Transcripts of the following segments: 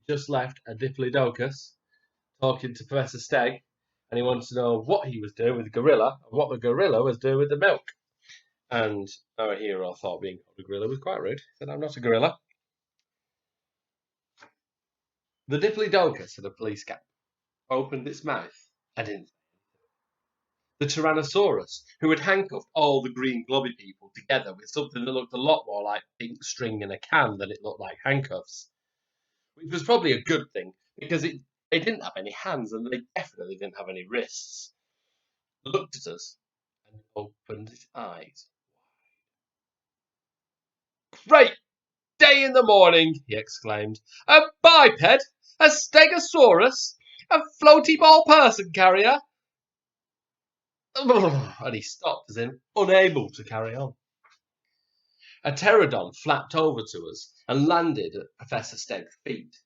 just left a Diplodocus talking to Professor Steg, and he wanted to know what he was doing with the gorilla and what the gorilla was doing with the milk. And our hero thought being called a gorilla was quite rude. He said, "I'm not a gorilla." The Diplodocus had a police cap, opened its mouth, and in the Tyrannosaurus, who had handcuffed all the green globby people together with something that looked a lot more like pink string in a can than it looked like handcuffs, which was probably a good thing because they didn't have any hands and they definitely didn't have any wrists, looked at us and opened its eyes. "Great day in the morning!" he exclaimed. "A biped, a stegosaurus, a floaty ball person carrier." And he stopped as in unable to carry on. A pterodon flapped over to us and landed at Professor Steg's feet.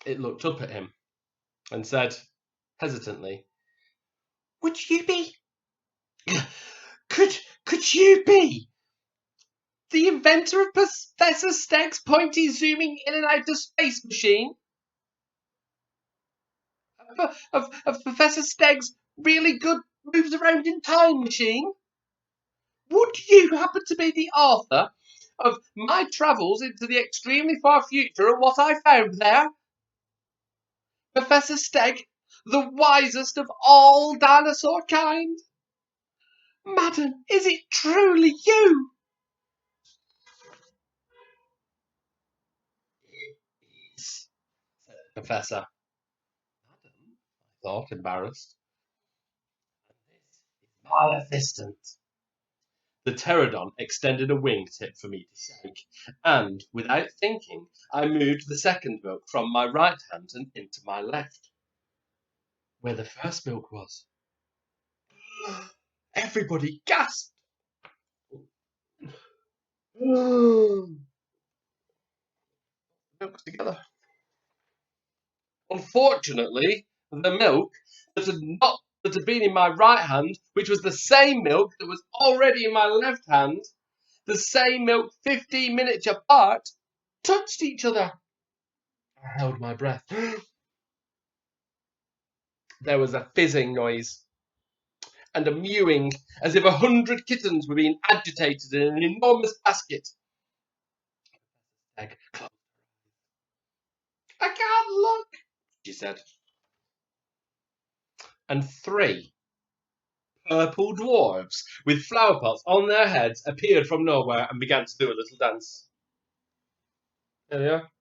It looked up at him and said, hesitantly, "Would you be... Could you be the inventor of Professor Steg's pointy zooming in and out of space machine? Of Professor Steg's really good moves around in time machine? Would you happen to be the author of my travels into the extremely far future and what I found there? Professor Steg, the wisest of all dinosaur kind? Madam, is it truly you?" "It is," said the Professor. "Madam," I thought, embarrassed. "And this is my assistant." The pterodon extended a wing tip for me to shake, and, without thinking, I moved the second milk from my right hand and into my left, where the first milk was. Everybody gasped. Milk together. Unfortunately, the milk that had been in my right hand, which was the same milk that was already in my left hand, the same milk 15 minutes apart, touched each other. I held my breath. There was a fizzing noise and a mewing, as if 100 kittens were being agitated in an enormous basket. "I can't look," she said. And 3 purple dwarves with flower pots on their heads appeared from nowhere and began to do a little dance. There they are.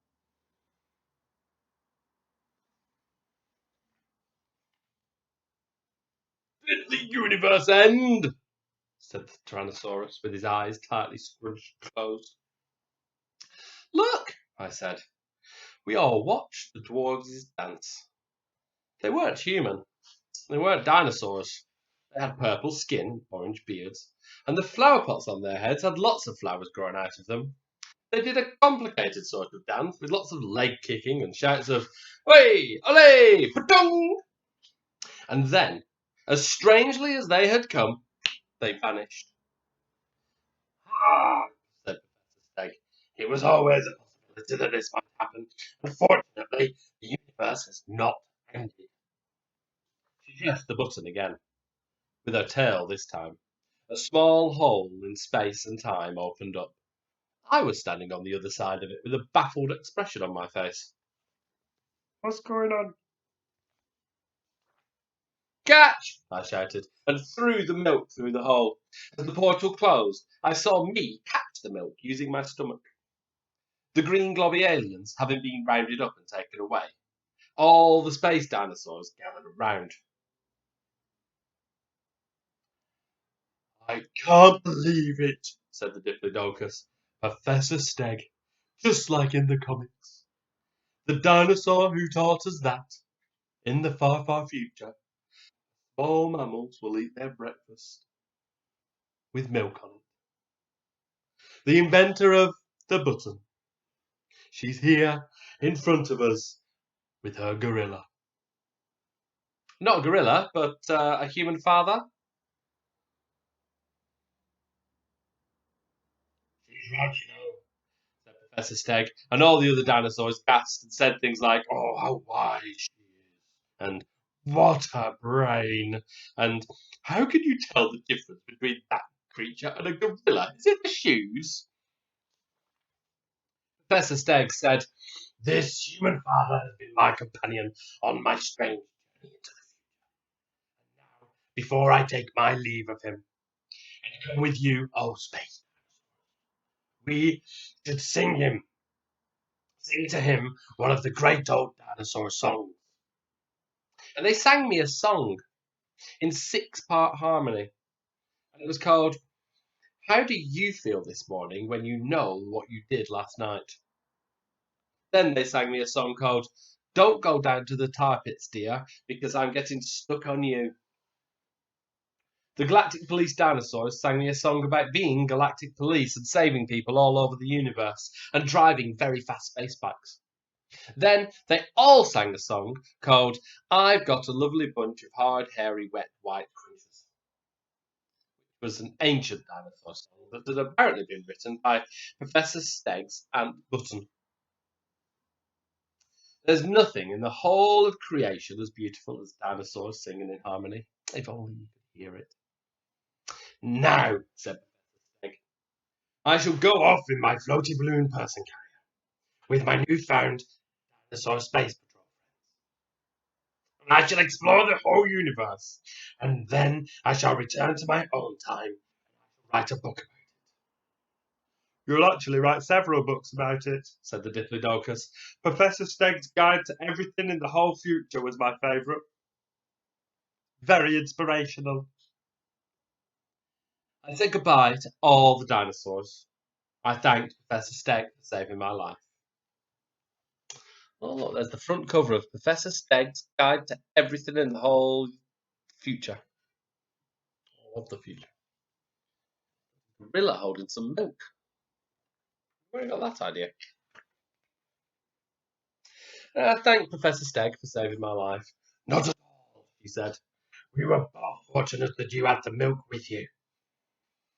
"Did the universe end?" said the Tyrannosaurus, with his eyes tightly scrunched closed. "Look," I said. We all watched the dwarves dance. They weren't human. They weren't dinosaurs. They had purple skin, orange beards, and the flower pots on their heads had lots of flowers growing out of them. They did a complicated sort of dance with lots of leg kicking and shouts of "Way, ole, padong!" And then, as strangely as they had come, they vanished. "Ah," said Professor Steg. "It was always a possibility that this might happen. Unfortunately, the universe has not ended." She pressed the button again, with her tail this time. A small hole in space and time opened up. I was standing on the other side of it with a baffled expression on my face. "What's going on?" "Catch!" I shouted, and threw the milk through the hole. As the portal closed, I saw me catch the milk using my stomach. The green globby aliens having been rounded up and taken away, all the space dinosaurs gathered around. "I can't believe it," said the Diplodocus. "Professor Steg, just like in the comics. The dinosaur who taught us that, in the far, far future, all mammals will eat their breakfast with milk on it. The inventor of the button. She's here in front of us with her gorilla." "Not a gorilla, but a human father?" "She's right, you know," said Professor Steg and all the other dinosaurs gasped and said things like, "Oh, how wise she is," and "What a brain," and "How can you tell the difference between that creature and a gorilla? Is it the shoes?" Professor Steg said, "This human father has been my companion on my strange journey into the future. Now, before I take my leave of him and go with you, oh space, we should sing to him one of the great old dinosaur songs." And they sang me a song in 6-part harmony, and it was called "How Do You Feel This Morning When You Know What You Did Last Night?" Then they sang me a song called "Don't Go Down to the Tar Pits, Dear, Because I'm Getting Stuck on You." The Galactic Police dinosaurs sang me a song about being galactic police and saving people all over the universe and driving very fast space bikes. Then they all sang a song called "I've Got a Lovely Bunch of Hard, Hairy, Wet, White Creatures." It was an ancient dinosaur song that had apparently been written by Professor Steg's Aunt Button. There's nothing in the whole of creation as beautiful as dinosaurs singing in harmony. If only you could hear it. "Now," said Professor Steg, "I shall go off in my floaty balloon person carrier with my newfound dinosaur space patrol friends. And I shall explore the whole universe. And then I shall return to my own time and write a book about it." "You'll actually write several books about it," said the Diplodocus. "Professor Steg's Guide to Everything in the Whole Future was my favourite. Very inspirational." I said goodbye to all the dinosaurs. I thanked Professor Steg for saving my life. Oh, look, there's the front cover of Professor Steg's Guide to Everything in the Whole Future. All of the future. Gorilla holding some milk. Where got that idea? I thanked Professor Steg for saving my life. "Not at all," he said. "We were both fortunate that you had the milk with you.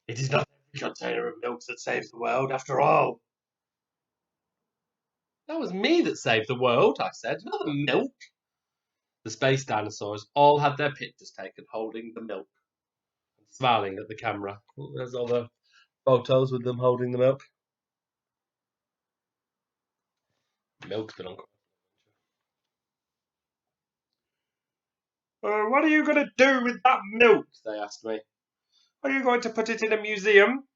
It is not every container of milk that saves the world, after all." "That was me that saved the world," I said, "not the milk." The space dinosaurs all had their pictures taken holding the milk, smiling at the camera. There's all the photos with them holding the milk. Milk's been on. "What are you going to do with that milk?" they asked me. "Are you going to put it in a museum?"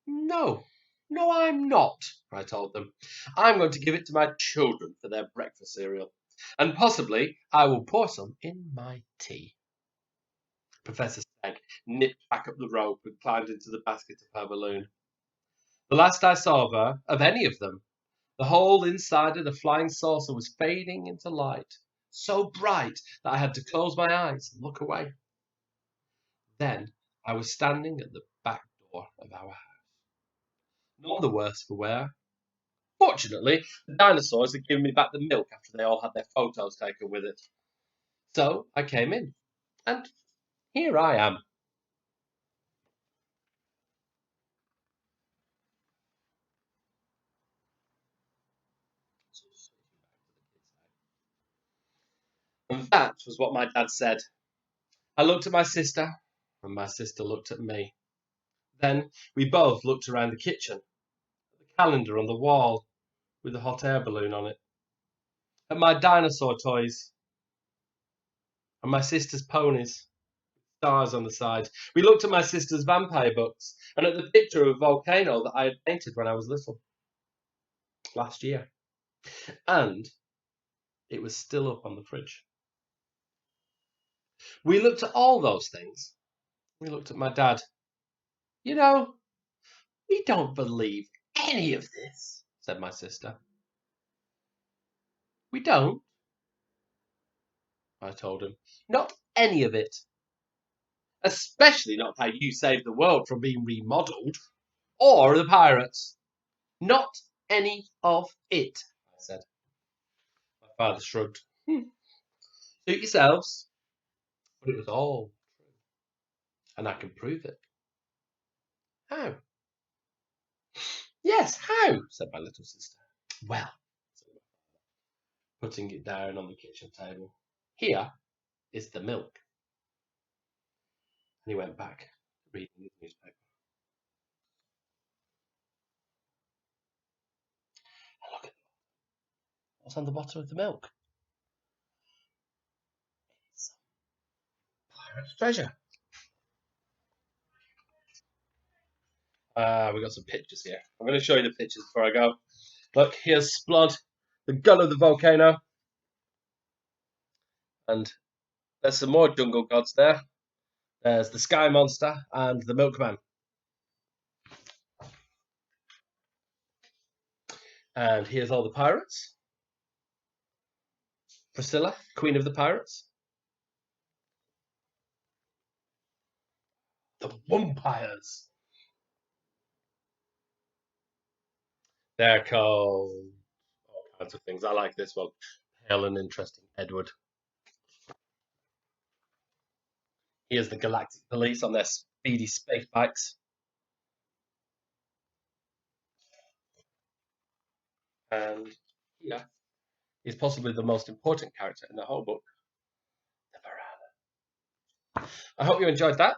No, I'm not," I told them. "I'm going to give it to my children for their breakfast cereal, and possibly I will pour some in my tea." Professor Steg nipped back up the rope and climbed into the basket of her balloon. The last I saw of her, of any of them, the whole inside of the flying saucer was fading into light, so bright that I had to close my eyes and look away. Then I was standing at the back door of our house, none the worse for wear. Fortunately, the dinosaurs had given me back the milk after they all had their photos taken with it. So I came in, and here I am. And that was what my dad said. I looked at my sister, and my sister looked at me. Then we both looked around the kitchen, at the calendar on the wall with the hot air balloon on it, at my dinosaur toys, and my sister's ponies, stars on the side. We looked at my sister's vampire books, and at the picture of a volcano that I had painted when I was little, last year. And it was still up on the fridge. We looked at all those things. We looked at my dad. "You know, we don't believe any of this," said my sister. "We don't?" I told him. "Not any of it. Especially not how you saved the world from being remodeled. Or the pirates. Not any of it," I said. My father shrugged. Suit yourselves. But it was all true. And I can prove it." "How?" Yes, how? Said my little sister. Well, said my father, putting it down on the kitchen table. Here is the milk. And he went back reading his newspaper. And look at what's on the bottom of the milk. It's pirate's treasure. We've got some pictures here. I'm going to show you the pictures before I go. Look, here's Splod, the gun of the volcano. And there's some more jungle gods there. There's the sky monster and the milkman. And here's all the pirates. Priscilla, queen of the pirates. The Wumpires. They're called all kinds of things. I like this one. Pale and interesting Edward. Here's the Galactic Police on their speedy space bikes. And here is possibly the most important character in the whole book, the Piranha. I hope you enjoyed that.